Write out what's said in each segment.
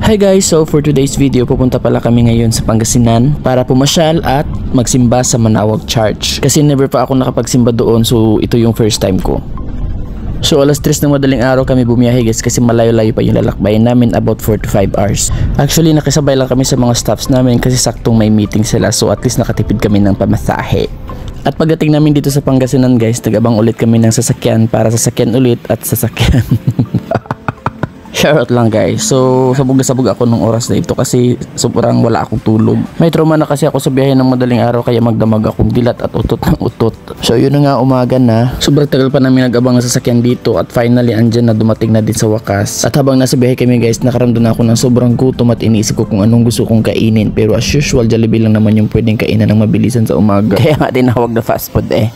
Hi guys, so for today's video pupunta pala kami ngayon sa Pangasinan para pumasyal at magsimba sa Manawag Church. Kasi never pa ako nakapagsimba doon, so ito yung first time ko. So alas 3 ng madaling araw kami bumiyahe guys kasi malayo-layo pa yung lalakbayin namin, about 4 to 5 hours. Actually nakisabay lang kami sa mga staffs namin kasi saktong may meeting sila, so at least nakatipid kami ng pamasahe. At pagdating namin dito sa Pangasinan guys, nag-abang ulit kami ng sasakyan para sasakyan ulit at sasakyan. Shoutout lang guys. So sabog ako nung oras na ito kasi sobrang wala akong tulog. May trauma na kasi ako sa biyahe ng madaling araw kaya magdamag akong dilat at utot ng utot. So yun na nga, umaga na. Sobrang tagal pa namin nag-abang ng sasakyan dito at finally andyan na, dumating na din sa wakas. At habang nasa biyahe kami guys, nakaramdam na ako ng sobrang gutom at iniisip ko kung anong gusto kong kainin. Pero as usual, Jollibee lang naman yung pwedeng kainan ng mabilisan sa umaga. Kaya nga tinawag na fast food eh.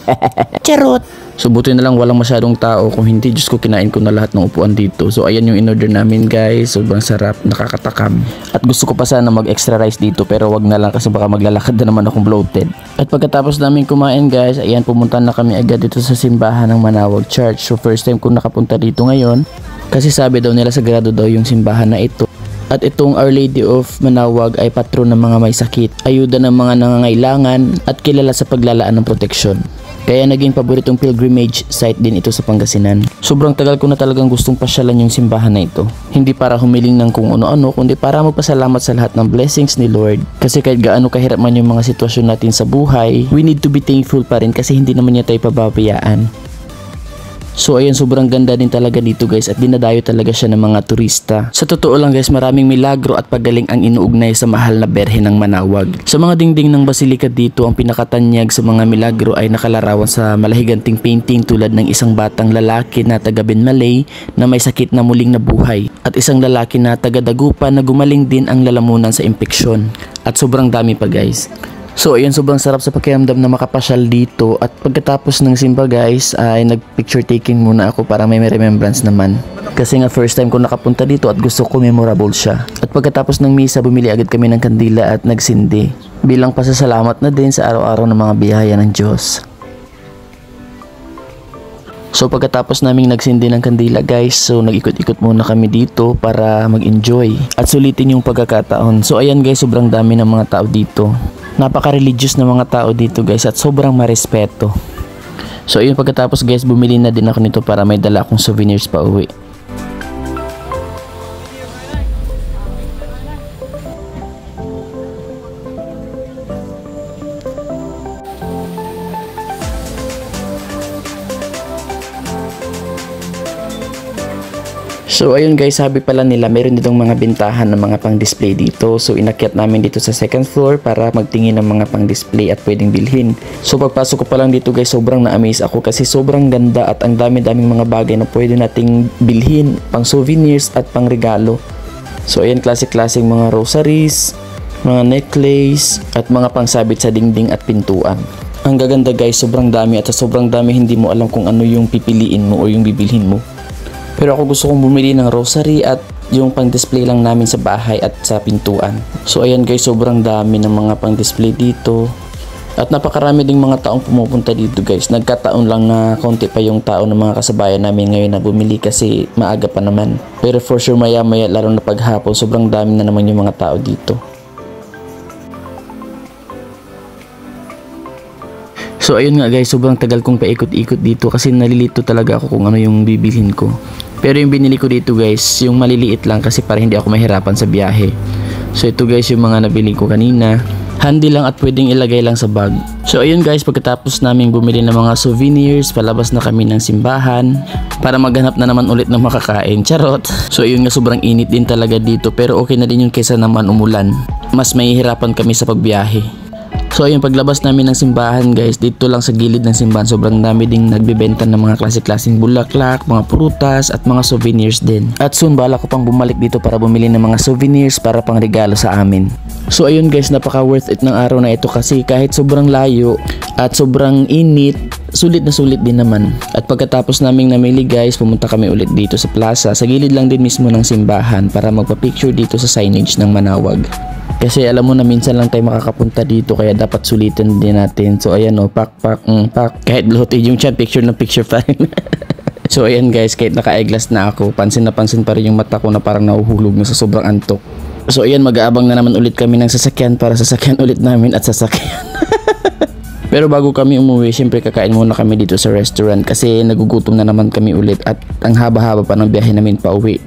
Charot! So buti na lang walang masyadong tao, kung hindi Diyos ko kinain ko na lahat ng upuan dito. So ayan yung in-order namin guys, sobrang sarap, nakakatakam. At gusto ko pa sana mag extra rice dito pero wag na lang kasi baka maglalakad na naman akong bloated. At pagkatapos namin kumain guys, ayan pumunta na kami agad dito sa simbahan ng Manawag Church. So first time ko nakapunta dito ngayon kasi sabi daw nila sagrado daw yung simbahan na ito. At itong Our Lady of Manawag ay patron ng mga may sakit, ayuda ng mga nangangailangan at kilala sa paglalaan ng proteksyon. Kaya naging paboritong pilgrimage site din ito sa Pangasinan. Sobrang tagal ko na talagang gustong pasyalan yung simbahan na ito. Hindi para humiling ng kung ano-ano, kundi para magpasalamat sa lahat ng blessings ni Lord. Kasi kahit gaano kahirap man yung mga sitwasyon natin sa buhay, we need to be thankful pa rin kasi hindi naman niya tayo pababayaan. So ayan, sobrang ganda din talaga dito guys at dinadayo talaga siya ng mga turista. Sa totoo lang guys, maraming milagro at pagaling ang inuugnay sa mahal na Berhe ng Manawag. Sa mga dingding ng basilika dito, ang pinakatanyag sa mga milagro ay nakalarawan sa malahiganting painting tulad ng isang batang lalaki na taga Benmalay na may sakit na muling nabuhay at isang lalaki na taga Dagupan na gumaling din ang lalamunan sa impeksyon. At sobrang dami pa guys. So ayun, sobrang sarap sa pakiramdam na makapasyal dito. At pagkatapos ng simba guys ay nag-picture taking muna ako para may remembrance naman. Kasi nga first time ko nakapunta dito at gusto ko memorable siya. At pagkatapos ng misa, bumili agad kami ng kandila at nagsindi. Bilang pasasalamat na din sa araw-araw ng mga biyaya ng Diyos. So pagkatapos naming nagsindi ng kandila guys, so nag-ikot-ikot muna kami dito para mag-enjoy at sulitin yung pagkakataon. So ayan guys, sobrang dami ng mga tao dito. Napaka-religious na mga tao dito guys at sobrang marespeto. So ayun, pagkatapos guys, bumili na din ako nito para may dala akong souvenirs pa uwi. So ayun guys, sabi pala nila meron ditong mga bintahan ng mga pang-display dito. So inakyat namin dito sa second floor para magtingin ng mga pang-display at pwedeng bilhin. So pagpasok ko pa lang dito guys, sobrang na-amaze ako kasi sobrang ganda at ang dami-daming mga bagay na pwede nating bilhin, pang souvenirs at pang regalo. So ayan, classic-classic mga rosaries, mga necklace at mga pangsabit sa dingding at pintuan. Ang gaganda guys, sobrang dami at sa sobrang dami hindi mo alam kung ano yung pipiliin mo o yung bibilhin mo. Pero ako gusto kong bumili ng rosary at yung pang-display lang namin sa bahay at sa pintuan. So ayan guys, sobrang dami ng mga pang-display dito. At napakarami ding mga taong pumupunta dito guys. Nagkataon lang na konti pa yung tao ng mga kasabayan namin ngayon na bumili kasi maaga pa naman. Pero for sure maya-maya, lalo na paghapon, sobrang dami na naman yung mga tao dito. So ayun nga guys, sobrang tagal kong paikot-ikot dito kasi nalilito talaga ako kung ano yung bibilhin ko. Pero yung binili ko dito guys, yung maliliit lang kasi para hindi ako mahirapan sa biyahe. So ito guys yung mga nabili ko kanina. Handy lang at pwedeng ilagay lang sa bag. So ayun guys, pagkatapos namin bumili ng mga souvenirs, palabas na kami ng simbahan para maghanap na naman ulit ng makakain. Charot! So ayun nga, sobrang init din talaga dito pero okay na din yung kesa naman umulan. Mas mahihirapan kami sa pagbiyahe. So ayun, paglabas namin ng simbahan guys, dito lang sa gilid ng simbahan, sobrang dami ding nagbebenta ng mga klase-klaseng bulaklak, mga prutas at mga souvenirs din. At soon bala ko pang bumalik dito para bumili ng mga souvenirs para pang regalo sa amin. So ayun guys, napaka worth it ng araw na ito kasi kahit sobrang layo at sobrang init, sulit na sulit din naman. At pagkatapos naming namili guys, pumunta kami ulit dito sa plaza, sa gilid lang din mismo ng simbahan para magpa-picture dito sa signage ng Manawag. Kasi alam mo na minsan lang tayo makakapunta dito kaya dapat sulitin din natin. So ayan o, pak. Kahit bloated yung chan, picture na picture pa rin. So ayan guys, kahit naka-eyeglass na ako, pansin na pansin pa rin yung mata ko na parang nahuhulog na sa sobrang antok. So ayan, mag-aabang na naman ulit kami ng sasakyan para sasakyan ulit namin at sasakyan. Pero bago kami umuwi, syempre kakain muna kami dito sa restaurant kasi nagugutom na naman kami ulit at ang haba-haba pa ng biyahe namin pa uwi.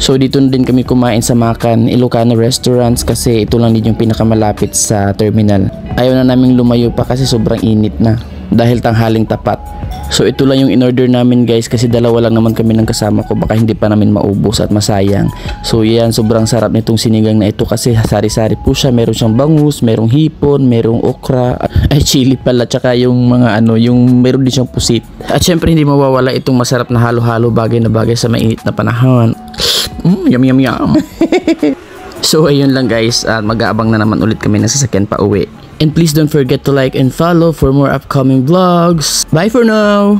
So dito na din kami kumain sa Makan Ilocano Restaurants kasi ito lang din yung pinakamalapit sa terminal. Ayaw na naming lumayo pa kasi sobrang init na dahil tanghaling tapat. So ito lang yung in-order namin guys kasi dalawa lang naman kami ng kasama ko, baka hindi pa namin maubos at masayang. So yan, sobrang sarap nitong sinigang na ito kasi sari-sari po siya. Meron siyang bangus, merong hipon, merong okra, ay chili pala, tsaka yung mga yung meron din siyang pusit. At syempre hindi mawawala itong masarap na halo-halo, bagay na bagay sa mainit na panahon. Yum yum yum. So ayun lang guys, at mag-aabang na naman ulit kami na sasakyan pa uwi. And please don't forget to like and follow for more upcoming vlogs. Bye for now!